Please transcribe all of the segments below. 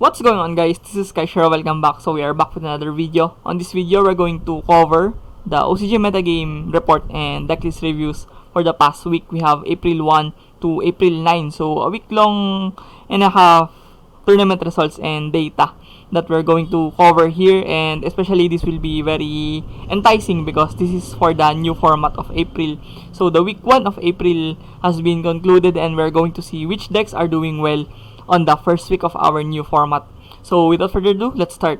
What's going on, guys? This is Kaishara. Welcome back. So we are back with another video. On this video, we're going to cover the OCG Metagame report and decklist reviews for the past week. We have April 1 to April 9. So a week long and a half tournament results and data that we're going to cover here, and especially this will be very enticing because this is for the new format of April. So the week 1 of April has been concluded and we're going to see which decks are doing well on the first week of our new format. So without further ado, let's start.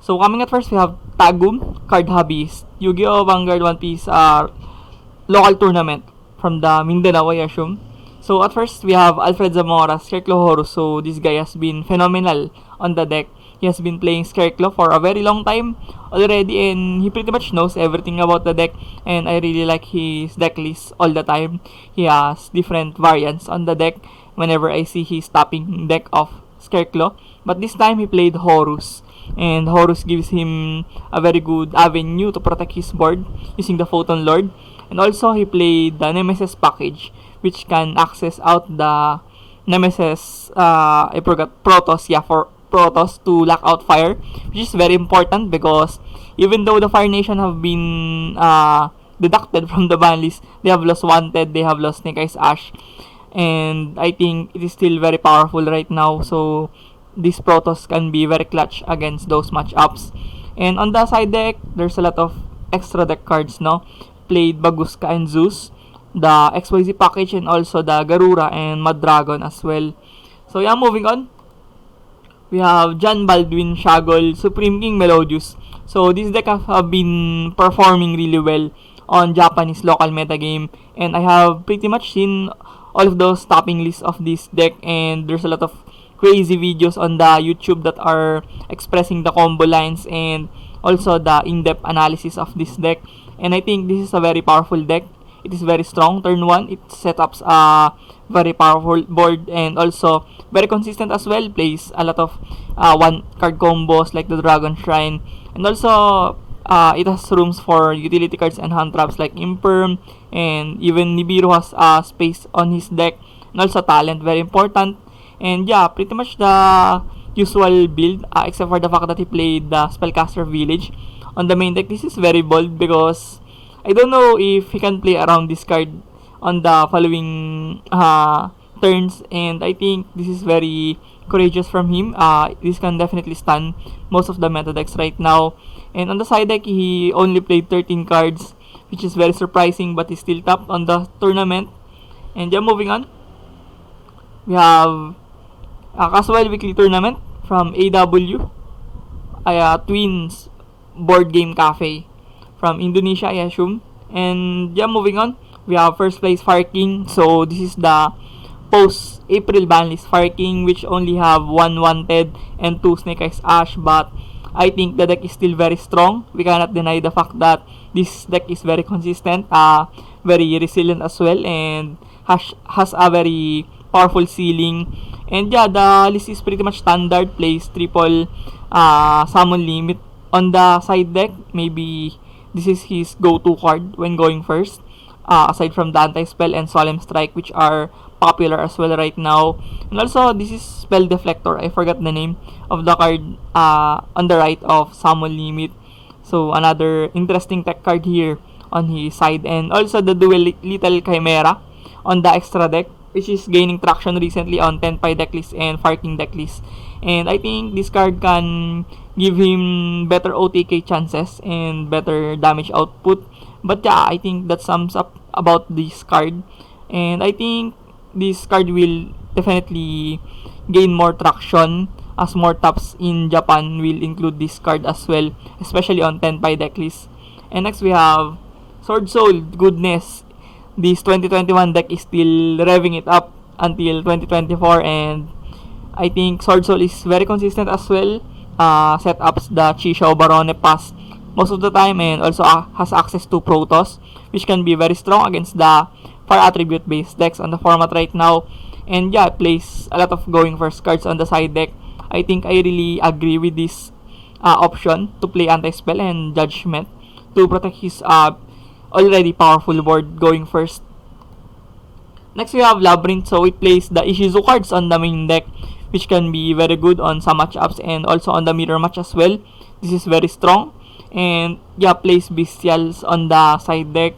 So coming at first, we have Tagum, Card Hobbies, Yu-Gi-Oh! Vanguard One Piece local tournament from the Mindanao, I assume. So at first, we have Alfred Zamora, Scarecrow Horus. So this guy has been phenomenal on the deck. He has been playing Scarecrow for a very long time already, and he pretty much knows everything about the deck, and I really like his deck list all the time. He has different variants on the deck whenever I see his topping deck of Scarecrow. But this time he played Horus, and Horus gives him a very good avenue to protect his board using the Photon Lord. And also he played the Nemesis package, which can access out the Nemesis, I forgot, Protoss, for Protoss to lock out fire, which is very important because even though the Fire Nation have been deducted from the ban list, they have lost Wanted, they have lost Snake Eyes Ash, and I think it is still very powerful right now. So this Protoss can be very clutch against those matchups. And on the side deck, there's a lot of extra deck cards, no? Played Baguska and Zeus, the XYZ package, and also the Garura and Mad Dragon as well. So yeah, moving on, we have John Baldwin, Shagol, Supreme King, Melodious. So this deck have been performing really well on Japanese local metagame, and I have pretty much seen all of those topping lists of this deck, and there's a lot of crazy videos on the YouTube that are expressing the combo lines and also the in-depth analysis of this deck. And I think this is a very powerful deck. It is very strong. Turn 1, it sets up a very powerful board and also very consistent as well. Plays a lot of one card combos like the Dragon Shrine, and also it has rooms for utility cards and hand traps like Imperm, and even Nibiru has space on his deck, and also talent, very important. And yeah, pretty much the usual build, except for the fact that he played the Spellcaster Village on the main deck. This is very bold because I don't know if he can play around this card on the following turns, and I think this is very courageous from him. This can definitely stun most of the meta decks right now. And on the side deck, he only played 13 cards, which is very surprising, but he's still top on the tournament. And yeah, moving on, we have a casual weekly tournament from AW, Twins Board Game Cafe from Indonesia, I assume. And yeah, moving on, we have first place Fire King. So this is the post-April ban list Fire King, which only have 1 Wanted and 2 Snake Eyes Ash, but I think the deck is still very strong. We cannot deny the fact that this deck is very consistent, very resilient as well, and has a very powerful ceiling. And yeah, the list is pretty much standard. Plays triple summon limit on the side deck. Maybe this is his go-to card when going first, aside from the Anti-Spell and Solemn Strike, which are popular as well right now. And also, this is Spell Deflector. I forgot the name of the card on the right of Summon Limit. So another interesting tech card here on his side. And also the Dual Little Chimera on the extra deck, which is gaining traction recently on Tenpai decklist and Fire King decklist. And I think this card can give him better OTK chances and better damage output. But yeah, I think that sums up about this card. And I think this card will definitely gain more traction as more tops in Japan will include this card as well, especially on Tenpai decklist. And next we have Sword Soul. Goodness, this 2021 deck is still revving it up until 2024, and I think Sword Soul is very consistent as well. Setups the Chisho Barone pass most of the time, and also has access to Protoss, which can be very strong against the fire attribute based decks on the format right now. And yeah, plays a lot of going first cards on the side deck. I think I really agree with this option to play Anti-Spell and Judgment to protect his already powerful board going first. Next we have Labyrinth. So it plays the Ishizu cards on the main deck, which can be very good on some matchups and also on the mirror match as well. This is very strong. And yeah, plays Bestials on the side deck,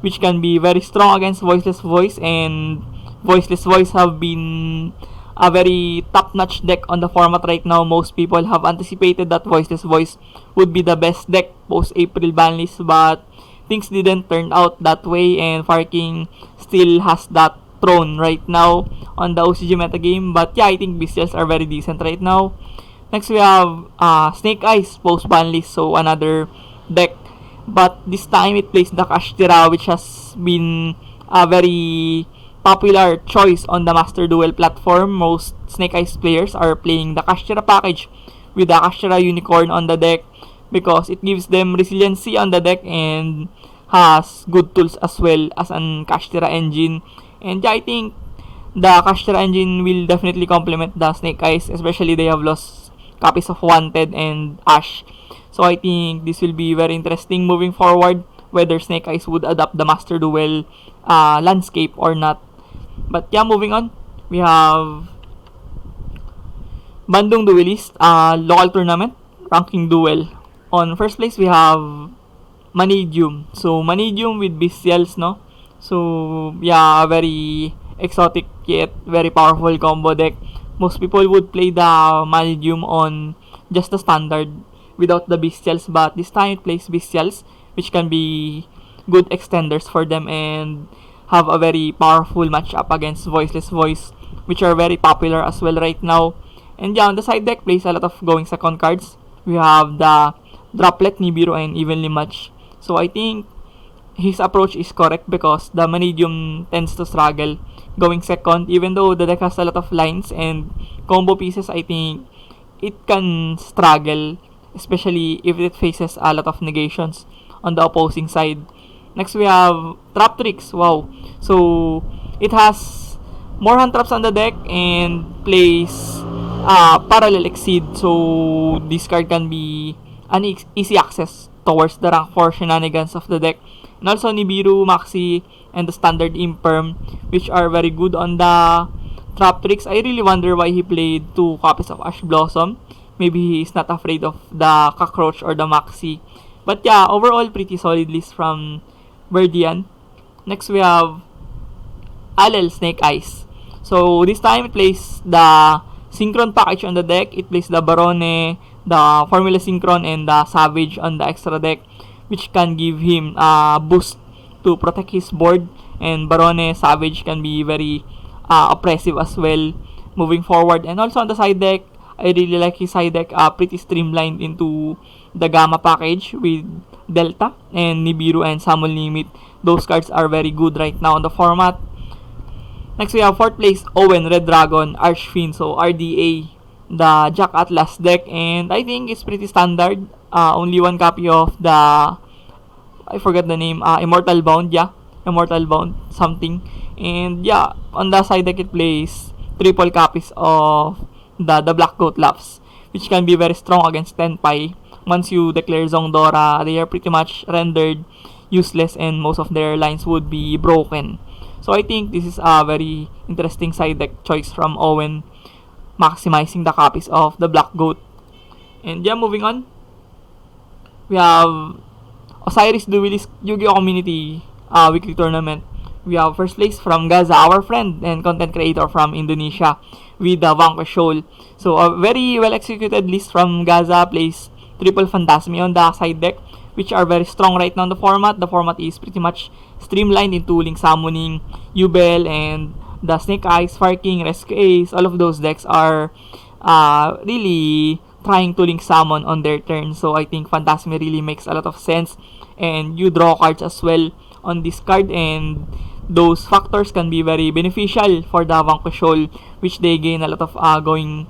which can be very strong against Voiceless Voice, and Voiceless Voice have been a very top-notch deck on the format right now. Most people have anticipated that Voiceless Voice would be the best deck post-April ban list, but things didn't turn out that way, and Farking still has that throne right now on the OCG metagame. But yeah, I think Bestials are very decent right now. Next we have Snake Eyes post-ban list, so another deck, but this time it plays the Kashtira, which has been a very popular choice on the Master Duel platform. Most Snake Eyes players are playing the Kashtira package with the Kashtira Unicorn on the deck because it gives them resiliency on the deck and has good tools as well as an Kashtira engine. And yeah, I think the Kashtira engine will definitely complement the Snake Eyes, especially they have lost copies of Wanted and Ash. So I think this will be very interesting moving forward, whether Snake Eyes would adopt the Master Duel landscape or not. But yeah, moving on, we have Bandung Duelist, local tournament, ranking duel. On first place, we have Manidium. So Manidium with Bestials, no? So yeah, very exotic yet very powerful combo deck. Most people would play the Manidium on just the standard without the Bestials, but this time it plays Bestials, which can be good extenders for them and have a very powerful matchup against Voiceless Voice, which are very popular as well right now. And yeah, on the side deck plays a lot of going second cards. We have the Droplet, Nibiru, and Evenly Match. So I think his approach is correct because the Manidium tends to struggle going second, even though the deck has a lot of lines and combo pieces. I think it can struggle, especially if it faces a lot of negations on the opposing side. Next we have Trap Tricks. Wow. So it has more hand traps on the deck and plays Parallel Exceed. So this card can be an easy access towards the rank 4 shenanigans of the deck. And also Nibiru, Maxi, and the standard Imperm, which are very good on the Trap Tricks. I really wonder why he played 2 copies of Ash Blossom. Maybe he is not afraid of the Cockroach or the Maxi. But yeah, overall pretty solid list from Verdian. Next we have Alel Snake Eyes. So this time it plays the Synchron package on the deck. It plays the Barone, the Formula Synchron, and the Savage on the extra deck, which can give him a boost to protect his board. And Barone, Savage can be very oppressive as well moving forward. And also on the side deck, I really like his side deck, pretty streamlined into the Gamma package with Delta and Nibiru and Summon Limit. Those cards are very good right now on the format. Next we have 4th place, Owen, Red Dragon, Archfiend, so RDA, the Jack Atlas deck, and I think it's pretty standard. Only 1 copy of the, I forgot the name, Immortal Bound, yeah, Immortal Bound, something. And yeah, on the side deck it plays triple copies of the Black Goat Laps, which can be very strong against Tenpai. Once you declare Zongdora, they are pretty much rendered useless and most of their lines would be broken. So I think this is a very interesting side deck choice from Owen, maximizing the copies of the Black Goat. And yeah, moving on, we have Osiris Duelist Yu-Gi-Oh! Community Weekly Tournament. We have first place from Gaza, our friend and content creator from Indonesia, with the Vanquish Shoal. So a very well executed list from Gaza. Plays triple Phantasmi on the side deck, which are very strong right now in the format. The format is pretty much streamlined into Link Summoning, Ubel, and the Snake Eyes, Farking, Rescue Ace. All of those decks are really trying to Link Summon on their turn. So I think Phantasmi really makes a lot of sense. And you draw cards as well on this card, and those factors can be very beneficial for the Vanquish Shoal, which they gain a lot of going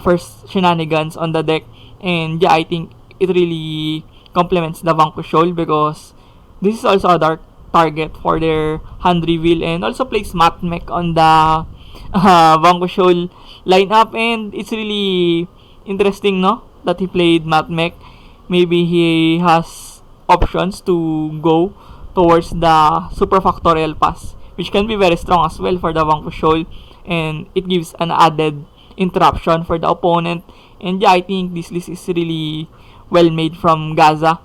first shenanigans on the deck. And yeah, I think it really complements the Vanquish Shoal because this is also a dark target for their hand reveal, and also plays Matmech on the Vanquish Shoal lineup. And it's really interesting, no, that he played Matmech. Maybe he has options to go towards the Super Factorial Pass, which can be very strong as well for the Vanquish Shoal, and it gives an added interruption for the opponent. And yeah, I think this list is really well made from Gaza.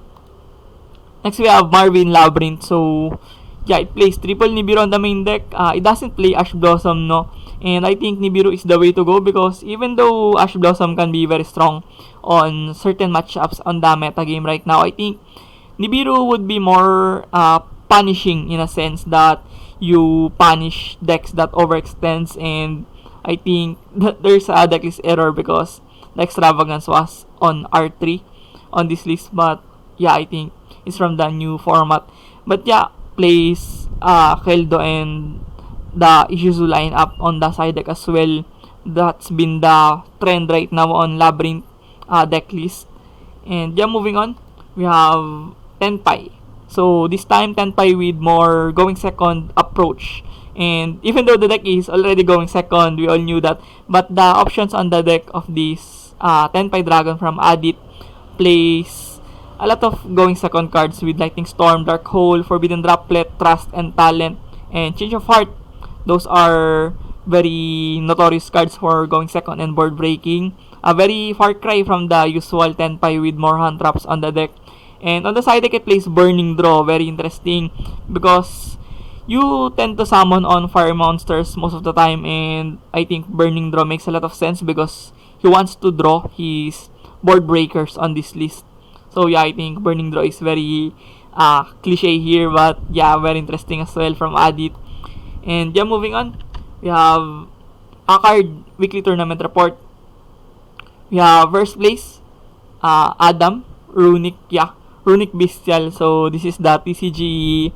Next we have Marvin Labyrinth. So yeah, it plays triple Nibiru on the main deck. It doesn't play Ash Blossom, no. And I think Nibiru is the way to go because even though Ash Blossom can be very strong on certain matchups on the metagame right now, I think Nibiru would be more punishing in a sense that you punish decks that overextends, and I think that there's a decklist error because the extravagance was on R3 on this list, but yeah, I think it's from the new format. But yeah, plays Keldo and the Ishizu lineup on the side deck as well. That's been the trend right now on Labyrinth deck list. And yeah, moving on, we have Tenpai. So this time Tenpai with more going second approach. And even though the deck is already going second, we all knew that. But the options on the deck of this Tenpai Dragon from Adit plays a lot of going second cards with Lightning Storm, Dark Hole, Forbidden Droplet, Trust and Talent, and Change of Heart. Those are very notorious cards for going second and board breaking. A very far cry from the usual Tenpai with more hand traps on the deck. And on the side deck, it plays Burning Draw. Very interesting because you tend to summon on fire monsters most of the time, and I think Burning Draw makes a lot of sense because he wants to draw his board breakers on this list. So yeah, I think Burning Draw is very cliche here, but yeah, very interesting as well from Adit. And yeah, moving on, we have a card weekly tournament report. We have first place, Adam, Runic Bestial. So this is the TCG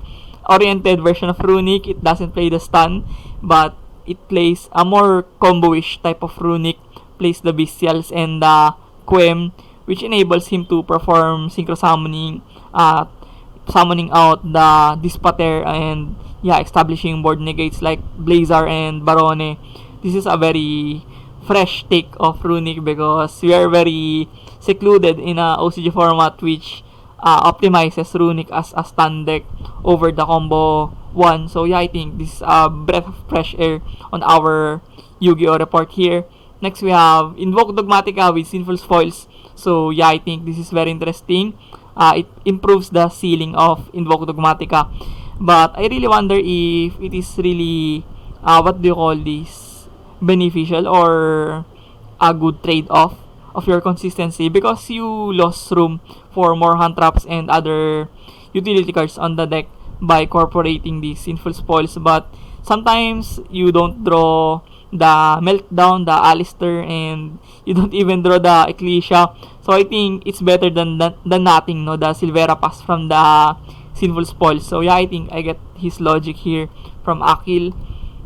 oriented version of Runic. It doesn't play the stun, but it plays a more combo-ish type of Runic. Plays the Bestials and the Quem, which enables him to perform synchro summoning, summoning out the Dispater, and yeah, establishing board negates like Blazar and Barone. This is a very fresh take of Runic because we are very secluded in a OCG format which optimizes Runic as a stun deck over the combo 1. So yeah, I think this is a breath of fresh air on our Yu-Gi-Oh! Report here. Next we have Invoke Dogmatica with Sinful Spoils. So yeah, I think this is very interesting. It improves the ceiling of Invoke Dogmatica. But I really wonder if it is really, what do you call this, beneficial or a good trade-off of your consistency because you lost room for more hand traps and other utility cards on the deck by incorporating these Sinful Spoils. But sometimes you don't draw the Meltdown, the Alistair, and you don't even draw the Ecclesia. So I think it's better than nothing, no, the Silvera Pass from the Sinful Spoils. So yeah, I think I get his logic here from Akil.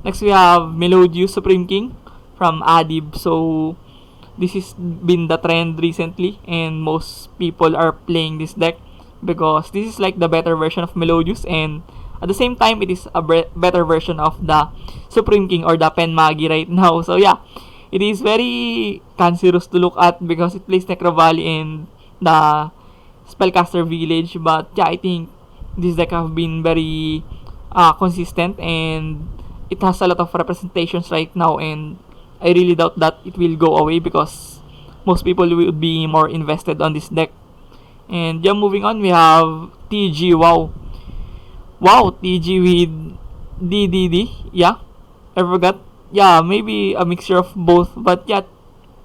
Next we have Melodious Supreme King from Adib. So this has been the trend recently and most people are playing this deck because this is like the better version of Melodious, and at the same time it is a better version of the Supreme King or the Pen Magi right now. So yeah, it is very cancerous to look at because it plays Necro Valley and the Spellcaster Village. But yeah, I think this deck have been very consistent and it has a lot of representations right now, and I really doubt that it will go away because most people will be more invested on this deck. And yeah, moving on, we have TG. Wow, TG with DDD. Yeah, I forgot. Yeah, maybe a mixture of both, but yeah,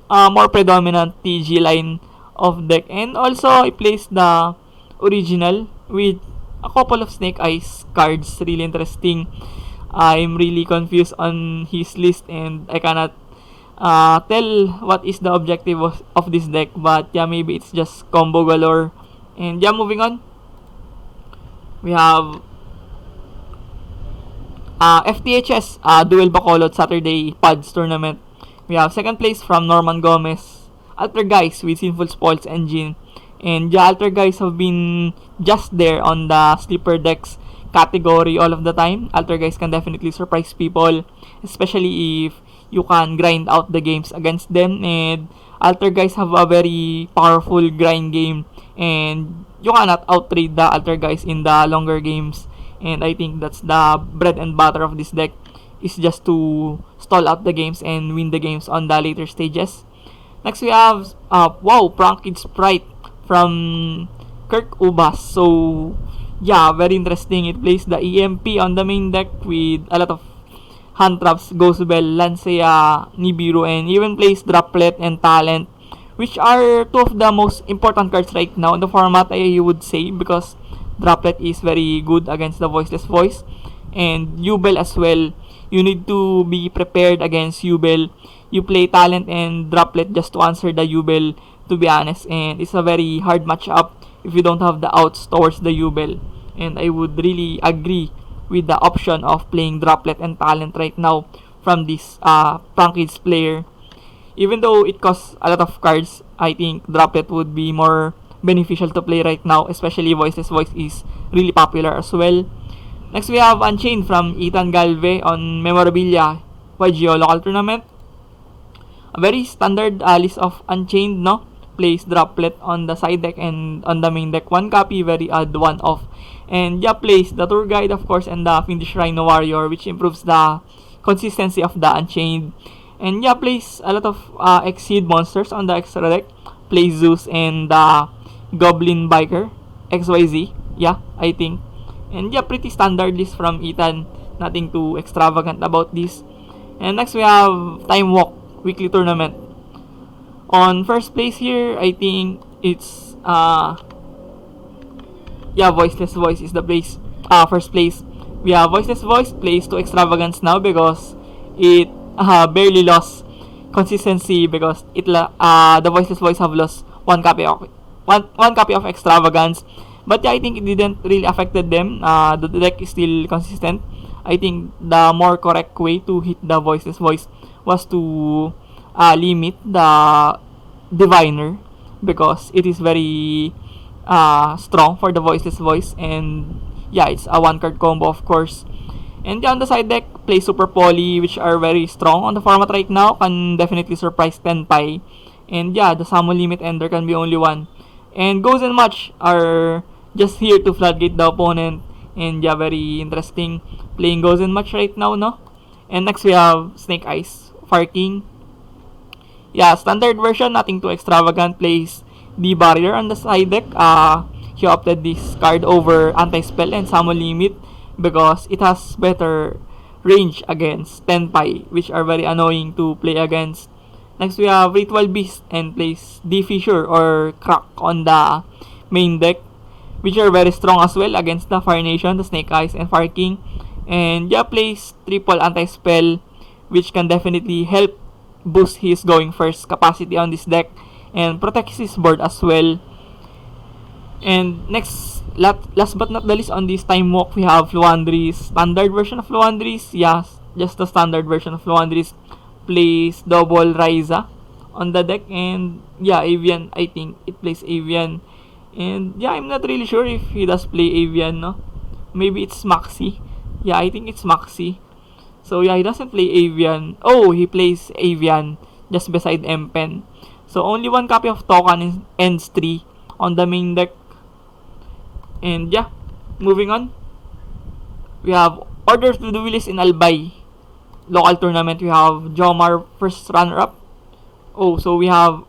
more predominant TG line of deck. And also, I placed the original with a couple of Snake Eyes cards. Really interesting. I'm really confused on his list and I cannot tell what is the objective of this deck. But yeah, maybe it's just combo galore. And yeah, moving on, we have FTHS Duel Bacolod Saturday Pods Tournament. We have second place from Norman Gomez, Altergeist with Sinful Spoils Engine. And yeah, Altergeist have been just there on the sleeper decks category all of the time. Altergeist can definitely surprise people, especially if you can grind out the games against them. And Altergeist have a very powerful grind game, and you cannot outtrade the Altergeist in the longer games. And I think that's the bread and butter of this deck. is just to stall out the games and win the games on the later stages. Next we have wow, Pranked Sprite from Kirk Ubas. So yeah, very interesting. It plays the EMP on the main deck with a lot of hand traps, Ghost Bell, Lancea, Nibiru, and even plays Droplet and Talent, which are two of the most important cards right now in the format, I would say, because Droplet is very good against the Voiceless Voice, and Ubel as well. You need to be prepared against Ubel. You play Talent and Droplet just to answer the Ubel, to be honest, and it's a very hard matchup if you don't have the outs towards the Ubel. And I would really agree with the option of playing Droplet and Talent right now from this Pranked player. Even though it costs a lot of cards, I think Droplet would be more beneficial to play right now, especially Voiceless Voice is really popular as well. Next we have Unchained from Ethan Galve on Memorabilia YGO local tournament. A very standard list of Unchained, no? Plays Droplet on the side deck and on the main deck. One copy, very odd, one off. And yeah, plays the Tour Guide, of course, and the Fiendish Rhino Warrior, which improves the consistency of the Unchained. And yeah, plays a lot of Exceed monsters on the extra deck. Plays Zeus and the Goblin Biker, XYZ. Yeah, I think. And yeah, pretty standard list from Ethan. Nothing too extravagant about this. And next we have Time Walk weekly tournament. On first place here, I think it's yeah, Voiceless Voice is the place. First place. We have Voiceless Voice plays to extravagance now because it barely lost consistency because the Voiceless Voice have lost one copy of extravagance. But yeah, I think it didn't really affected them. The deck is still consistent. I think the more correct way to hit the Voiceless Voice was to limit the Diviner because it is very strong for the Voiceless Voice, and yeah, it's a one card combo, of course. And yeah, on the side deck, play Super Poly, which are very strong on the format right now, can definitely surprise Tenpai. And yeah, the summon limit ender can be only one. And Goes and Match are just here to floodgate the opponent. And yeah, very interesting playing Goes and Match right now, no? And next we have Snake Eyes, Fire King. Yeah, standard version, nothing too extravagant. Plays the Barrier on the side deck. He opted this card over Anti-Spell and Summon Limit because it has better range against Tenpai, which are very annoying to play against. Next we have Ritual Beast and plays the Fissure or Crack on the main deck, which are very strong as well against the Fire Nation, the Snake Eyes, and Fire King. And yeah, plays triple Anti-Spell, which can definitely help boost his going first capacity on this deck and protects his board as well. And next, last but not the least on this Time Walk, we have Fluandris, standard version of Fluandris. Yes, just the standard version of Fluandris. Plays double Ryza on the deck, and yeah, Avian, I think it plays Avian. And yeah, I'm not really sure if he does play Avian, no? Maybe it's Maxi. Yeah, I think it's Maxi. So yeah, he doesn't play Avian. Oh, he plays Avian just beside Empen. So only one copy of Tokan ends 3 on the main deck. And yeah, moving on. We have Orders to the Willis in Albay. Local tournament, we have Jomar first runner-up. Oh, so we have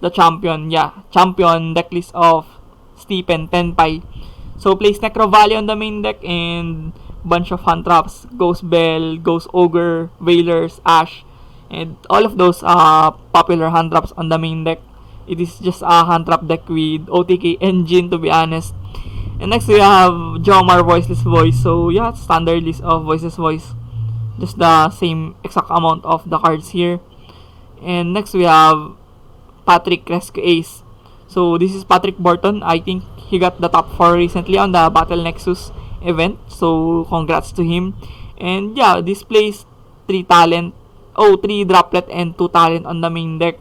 the champion. Yeah, champion decklist of Stephen Tenpai. So plays Necro Valley on the main deck and bunch of hand traps, Ghost Bell, Ghost Ogre, Veilers, Ash, and all of those popular hand traps on the main deck. It is just a hand trap deck with OTK engine, to be honest. And next we have Jomar Voiceless Voice. So yeah, standard list of Voiceless Voice. Just the same exact amount of the cards here. And next we have Patrick Rescue Ace. So this is Patrick Burton. I think he got the top 4 recently on the Battle Nexus event. So congrats to him. And yeah, this plays 3 talent. Oh, 3 droplet and 2 talent on the main deck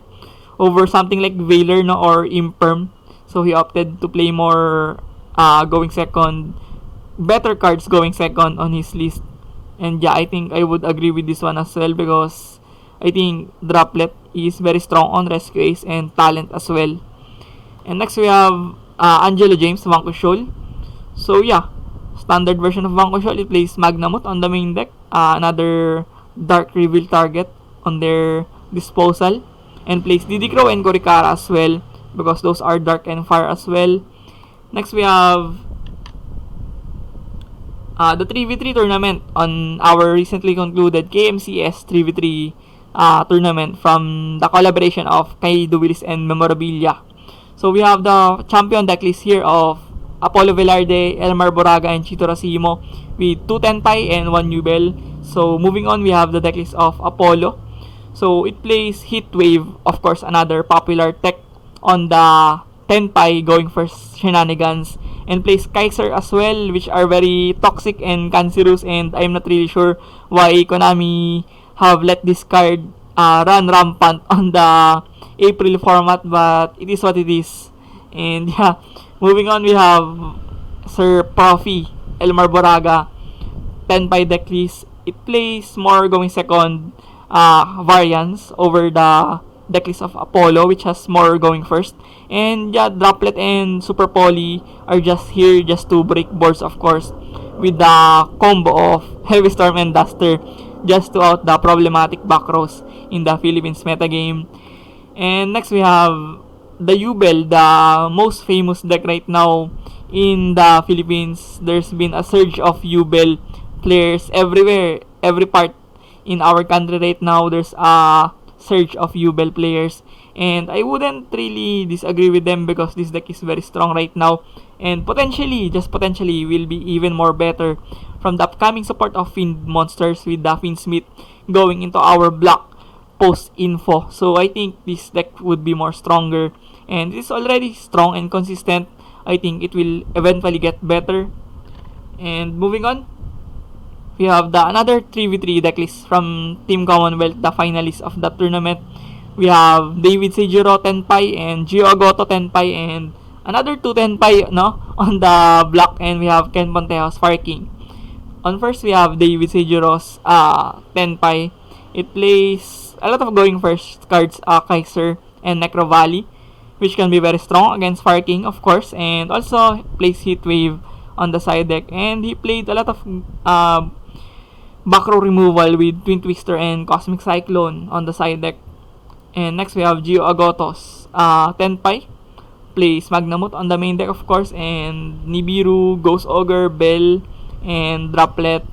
over something like Veiler, no, or Imperm. So he opted to play more going second, better cards going second on his list. And yeah, I think I would agree with this one as well because I think Droplet is very strong on Rescue Ace and talent as well. And next we have Angelo James, Vanquishol. So yeah, standard version of Vanquishol. It plays Magnamut on the main deck. Another Dark Reveal target on their disposal, and plays Didicrow and Korikara as well because those are Dark and Fire as well. Next we have the 3v3 tournament on our recently concluded KMCS 3v3 tournament from the collaboration of Kay Duwilis and Memorabilia. So we have the champion decklist here of Apollo Velarde, Elmar Boraga, and Chito Racimo with 2 Tenpai and 1 Nubel. So moving on, we have the decklist of Apollo. So it plays Heatwave, of course, another popular tech on the Tenpai going for shenanigans, and plays Kaiser as well, which are very toxic and cancerous, and I'm not really sure why Konami have let this card run rampant on the April format, but it is what it is. And yeah, moving on, we have Sir Profi, Elmar Boraga, Tenpai decklist. It plays more going second variants over the decklist of Apollo, which has more going first. And yeah, Droplet and Super Poly are just here just to break boards, of course, with the combo of Heavy Storm and Duster, just to out the problematic back rows in the Philippines metagame. And next we have the Yubel, the most famous deck right now in the Philippines. There's been a surge of Yubel players everywhere, every part in our country right now. There's a surge of Yubel players, and I wouldn't really disagree with them because this deck is very strong right now, and potentially, just potentially, will be even more better from the upcoming support of Fiend monsters with the Fiend Smith going into our block post info. So I think this deck would be more stronger, and it is already strong and consistent. I think it will eventually get better. And moving on, we have the another 3v3 decklist from Team Commonwealth, the finalists of that tournament. We have David Seijiro Tenpai and Gio Agoto Tenpai, and another 2 Tenpai on the block, and we have Ken Pontejo's Fire King. On first, we have David Seijiro's Tenpai. It plays a lot of going first cards, Kaiser and Necro Valley, which can be very strong against Fire King, of course, and also plays Heatwave on the side deck. And he played a lot of back row removal with Twin Twister and Cosmic Cyclone on the side deck. And next we have Gio Agoto's Tenpai. Plays Magnamut on the main deck, of course, and Nibiru, Ghost Ogre, Bell, and Droplet.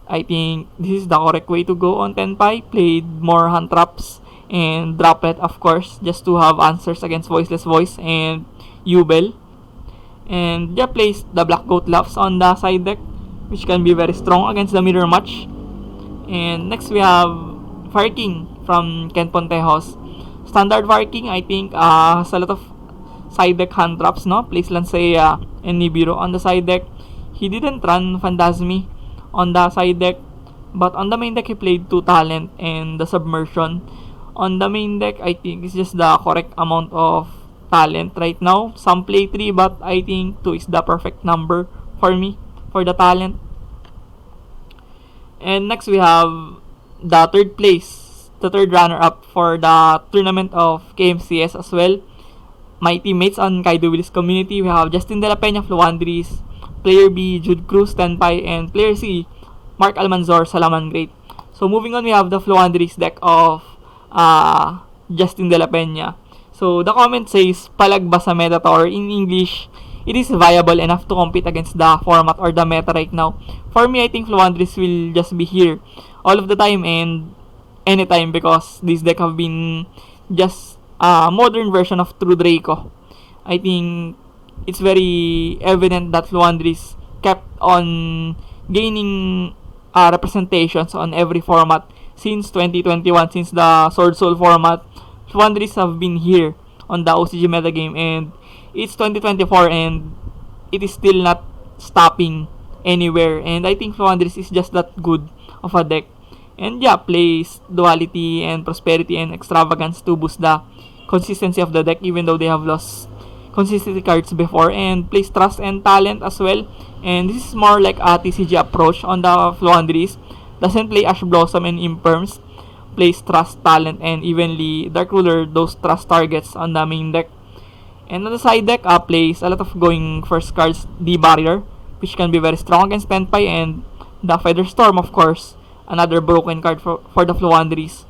I think this is the correct way to go on Tenpai. Played more Hand Traps and Droplet, of course, just to have answers against Voiceless Voice and Yubel. And yeah, plays the Black Goat Loves on the side deck, which can be very strong against the mirror match. And next we have Fire King from Ken Pontejo's. Standard Fire King, I think, has a lot of side deck hand traps, plays Lancea and Nibiru on the side deck. He didn't run Phantasmi on the side deck, but on the main deck he played 2 Talent and the Submersion. On the main deck, I think it's just the correct amount of talent right now. Some play 3, but I think 2 is the perfect number for me for the talent. And next we have the third place, the third runner-up for the tournament of KMCS as well. My teammates on Kaido Willis community, we have Justin De La Peña, Fluandris, Player B, Jude Cruz, Tenpai, and Player C, Mark Almanzor, Salaman Great. So moving on, we have the Fluandris deck of Justin De La Peña. So the comment says, palagba sa Metator. In English, it is viable enough to compete against the format or the meta right now. For me, I think Fluandris will just be here all of the time and anytime because this deck have been just a modern version of True Draco. I think it's very evident that Fluandris kept on gaining representations on every format since 2021, since the Sword Soul format. Fluandris have been here on the OCG metagame, and it's 2024 and it is still not stopping anywhere. And I think Fluandris is just that good of a deck. And yeah, plays Duality and Prosperity and Extravagance to boost the consistency of the deck, even though they have lost consistency cards before. And plays Trust and Talent as well. And this is more like a TCG approach on the Fluandris. Doesn't play Ash Blossom and Imperms. Plays Trust, Talent, and evenly Dark Ruler those Trust targets on the main deck. And on the side deck, plays a lot of going first cards, the Barrier, which can be very strong against Tenpai, and the Feather Storm, of course, another broken card for the Fluanderies.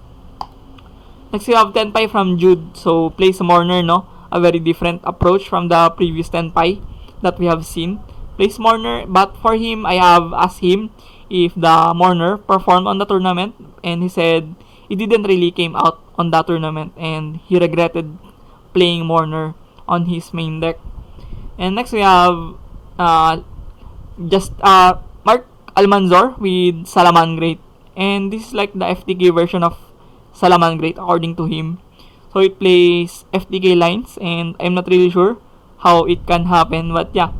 Next, we have Tenpai from Jude. So, plays Mourner, no? A very different approach from the previous Tenpai that we have seen. Plays Mourner, but for him, I have asked him if the Mourner performed on the tournament, and he said it didn't really came out on that tournament, and he regretted playing Mourner on his main deck. And next, we have Mark Almanzor with Salamangreat. And this is like the FTK version of Salamangreat according to him. So it plays FTK lines, and I'm not really sure how it can happen, but yeah,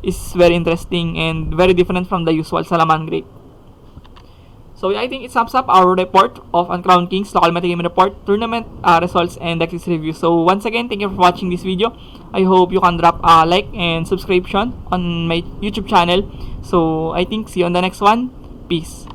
it's very interesting and very different from the usual Salamangreat. So I think it sums up our report of Uncrowned Kings local metagame report, tournament results, and decklist review. So once again, thank you for watching this video. I hope you can drop a like and subscription on my YouTube channel. So I think see you on the next one. Peace.